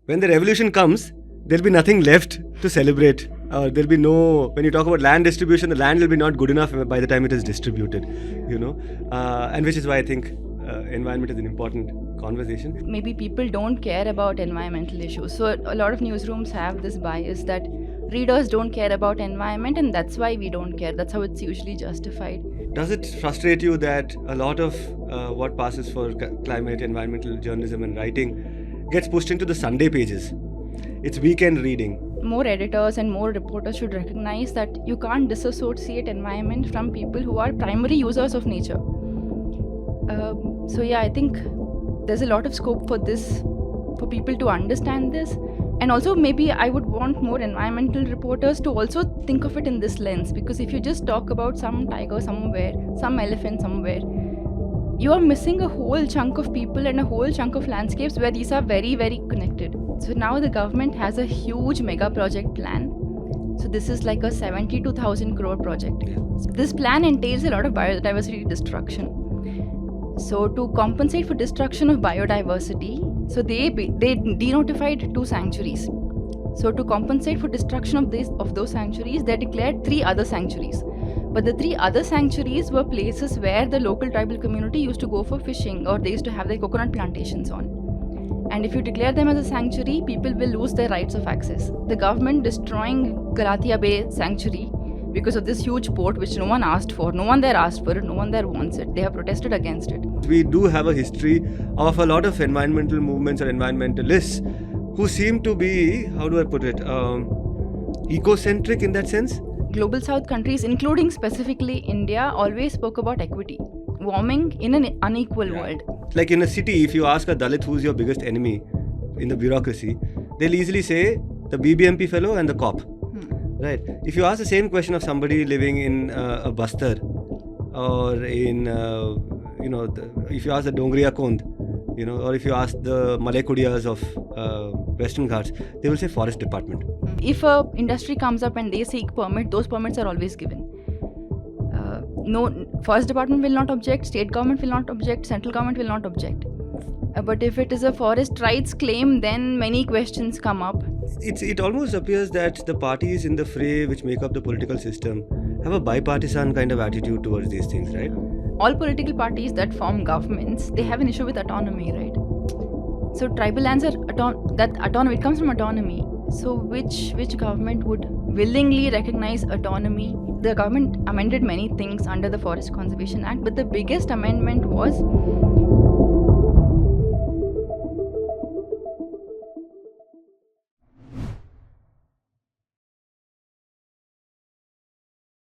when the revolution comes, there'll be nothing left to celebrate. There'll be no, when you talk about land distribution, the land will be not good enough by the time it is distributed, and which is why I think environment is an important conversation. Maybe people don't care about environmental issues. So a lot of newsrooms have this bias that readers don't care about environment and that's why we don't care. That's how it's usually justified. Does it frustrate you that a lot of what passes for climate, environmental journalism and writing gets pushed into the Sunday pages? It's weekend reading. More editors and more reporters should recognize that you can't disassociate environment from people who are primary users of nature. So yeah, I think there's a lot of scope for this, for people to understand this. And also maybe I would want more environmental reporters to also think of it in this lens, because if you just talk about some tiger somewhere, some elephant somewhere, you are missing a whole chunk of people and a whole chunk of landscapes where these are very, very connected. So now the government has a huge mega project plan. So this is like a 72,000 crore project. So this plan entails a lot of biodiversity destruction. So to compensate for destruction of biodiversity, so they denotified 2 sanctuaries. So to compensate for destruction of those sanctuaries, they declared 3 other sanctuaries. But the 3 other sanctuaries were places where the local tribal community used to go for fishing, or they used to have their coconut plantations on. And if you declare them as a sanctuary, people will lose their rights of access. The government destroying Galathea Bay Sanctuary because of this huge port which no one asked for. No one there asked for it, no one there wants it. They have protested against it. We do have a history of a lot of environmental movements or environmentalists who seem to be, how do I put it, ecocentric in that sense. Global South countries, including specifically India, always spoke about equity. Warming in an unequal world. Like in a city, if you ask a Dalit who's your biggest enemy in the bureaucracy, they'll easily say the BBMP fellow and the cop. Right. If you ask the same question of somebody living in a Bastar or in, if you ask the Dongriya Kond, or if you ask the Malay Kudiyas of Western Ghats, they will say forest department. If a industry comes up and they seek permit, those permits are always given. No, forest department will not object, state government will not object, central government will not object. But if it is a forest rights claim, then many questions come up. It almost appears that the parties in the fray which make up the political system have a bipartisan kind of attitude towards these things, right? All political parties that form governments, they have an issue with autonomy, right? So tribal lands are autonomy, it comes from autonomy. So which government would willingly recognize autonomy? The government amended many things under the Forest Conservation Act, but the biggest amendment was